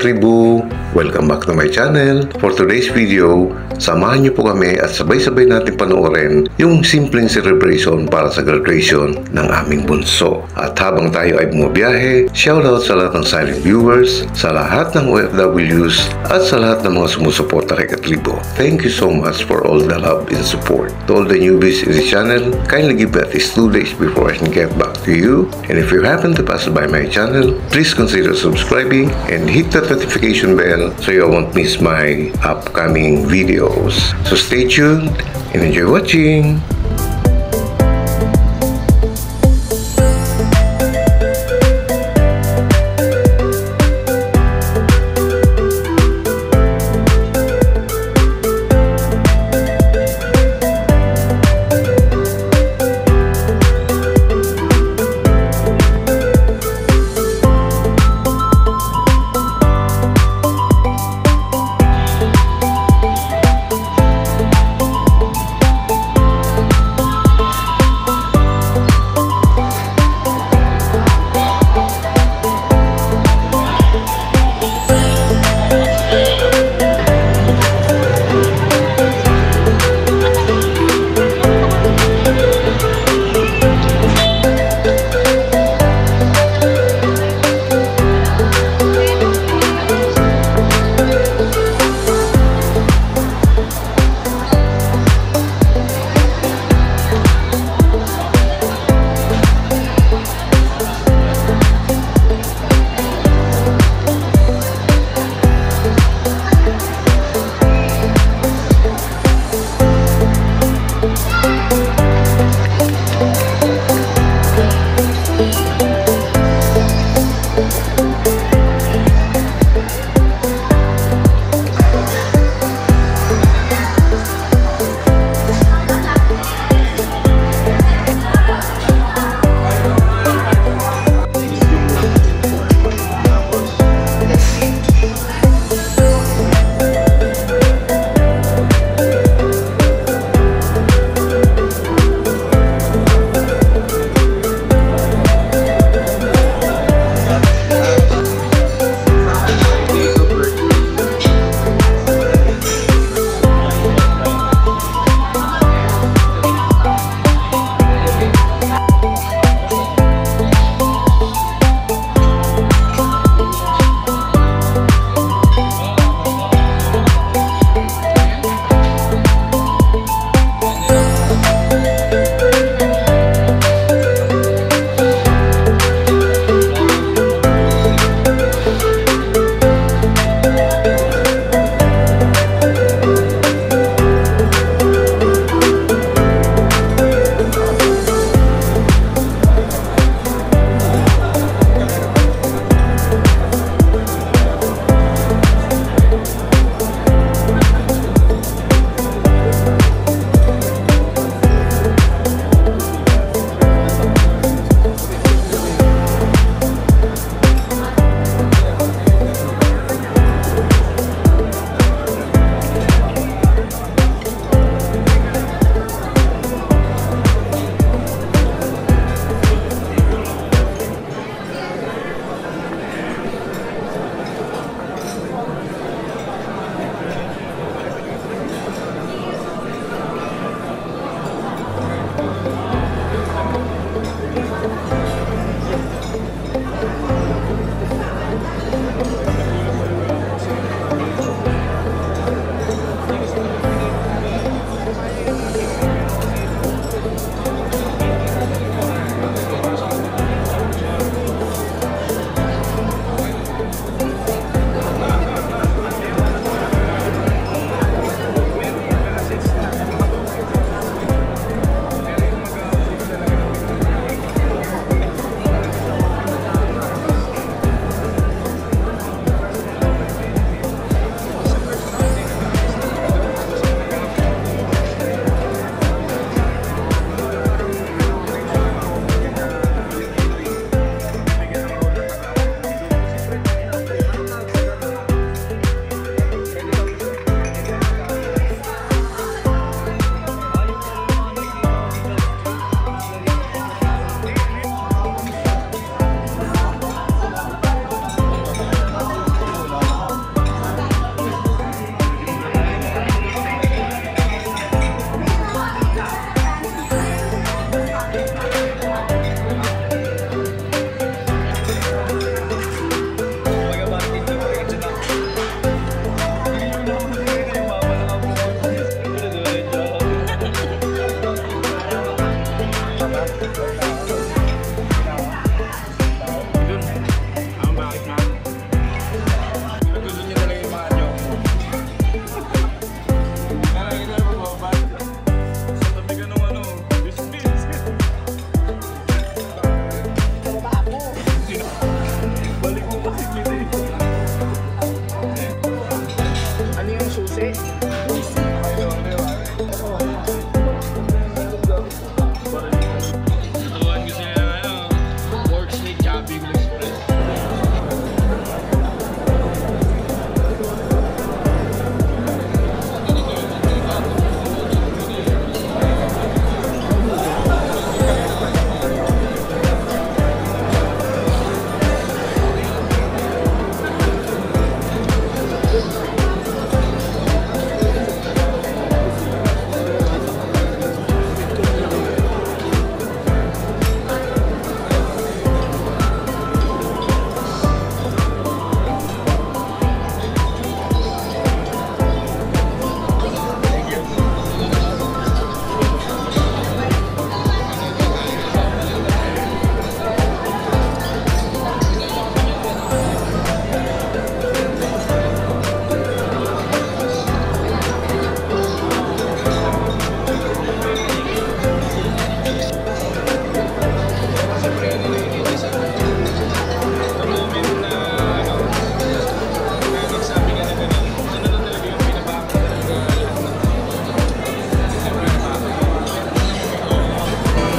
katribu! Welcome back to my channel. For today's video, samahan niyo po kami at sabay-sabay natin panoorin yung simpleng celebration para sa graduation ng aming bunso. At habang tayo ay bumabiyahe, shoutout sa lahat ng silent viewers, sa lahat ng OFWs, at sa lahat ng mga sumusuporta kay katribu. Thank you so much for all the love and support. To all the newbies in the channel, kindly give me at least 2 days before I can get back to you. And if you happen to pass by my channel, please consider subscribing and hit that notification bell so you won't miss my upcoming videos. So stay tuned and enjoy watching!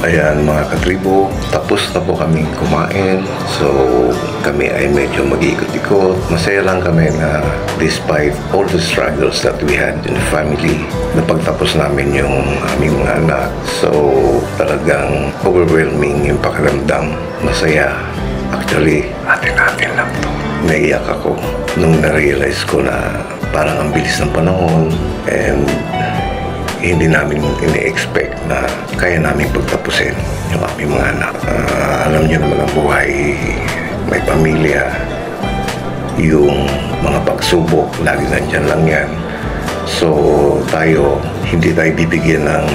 Ayan mga katribo, tapos na po kaming kumain. So kami ay medyo mag-ikot-ikot. Masaya lang kami na despite all the struggles that we had in the family, napagtapos namin yung aming mga anak. So talagang overwhelming yung pakiramdam. Masaya. Actually, atin-atin lang to. Naiyak ako nung na-realize ko na parang ang bilis ng panahon and hindi namin ini-expect na kaya namin pagtapusin yung aming mga anak. Alam niyo naman ang buhay, may pamilya, yung mga pagsubok, lagi nandyan lang yan. So tayo, hindi tayo bibigyan ng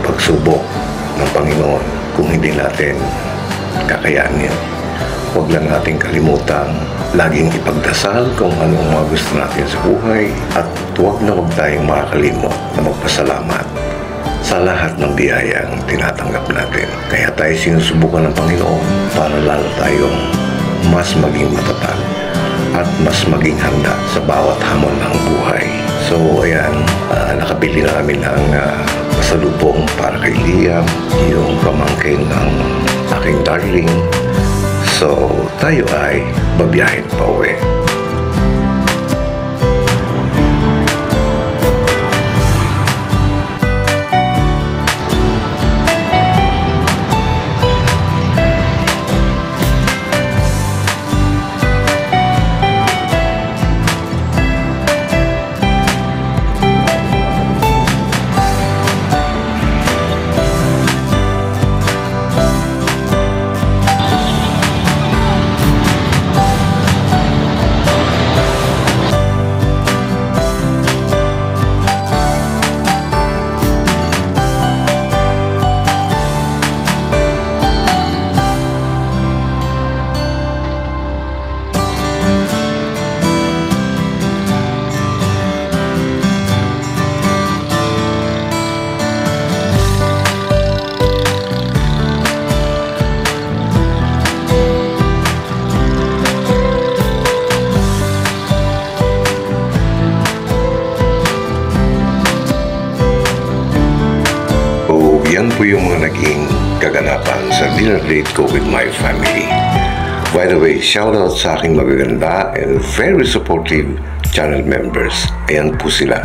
pagsubok ng Panginoon kung hindi natin kakayanin. Huwag lang natin kalimutan laging ipagdasal kung anong mga gusto natin sa buhay at huwag tayong makakalimot na magpasalamat sa lahat ng biyayang tinatanggap natin. Kaya tayo sinusubukan ng Panginoon para lalo tayong mas maging matatag at mas maging handa sa bawat hamon ng buhay. So ayan, nakabili na kami ng pasalubong para kay Liam, yung pamangkin ng aking darling. So, tayo ay babiyahin pa uwi. Yan po yung mga naging kaganapan sa dinner date ko with my family. By the way, shoutout sa aking magaganda and very supportive channel members. Ayan po sila.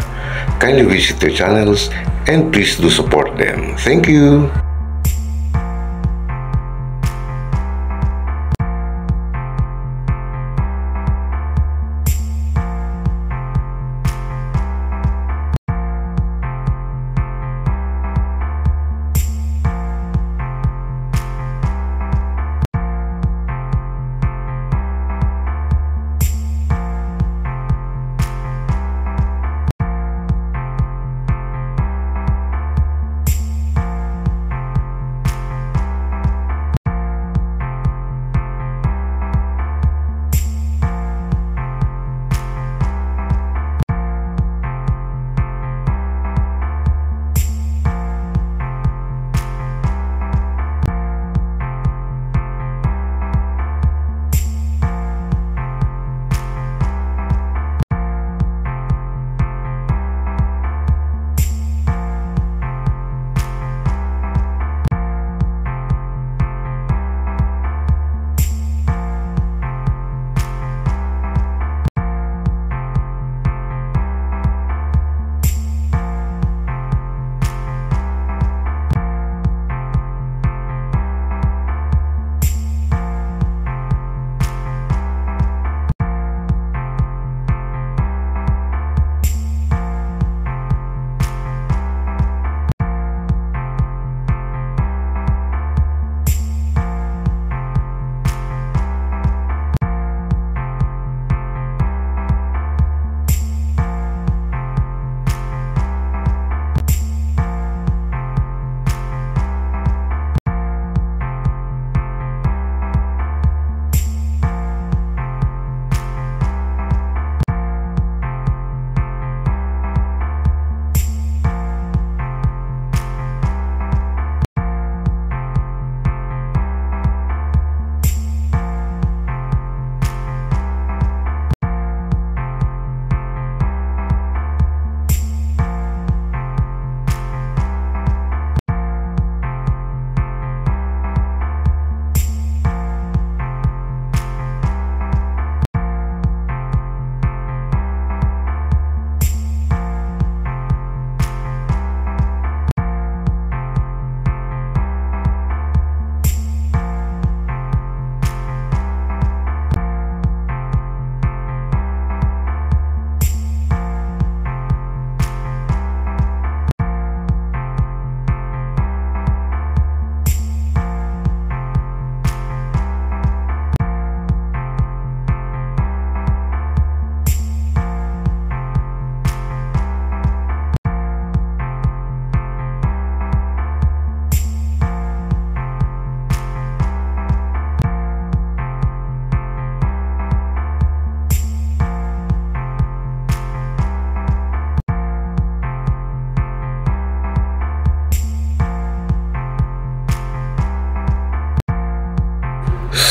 Kindly visit their channels and please do support them. Thank you!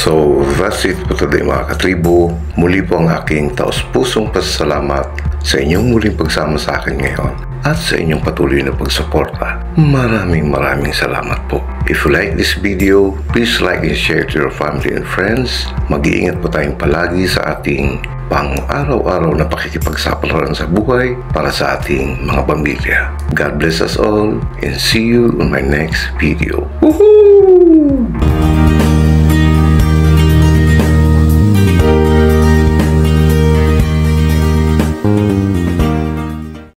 So that's it for today mga katribo. Muli po ang aking taos-pusong pasasalamat sa inyong muling pagsama sa akin ngayon at sa inyong patuloy na pagsuporta. Maraming salamat po. If you like this video, please like and share to your family and friends. Mag-iingat po tayong palagi sa ating pang-araw-araw na pakikipagsapalaran sa buhay para sa ating mga pamilya. God bless us all and see you on my next video. Woohoo!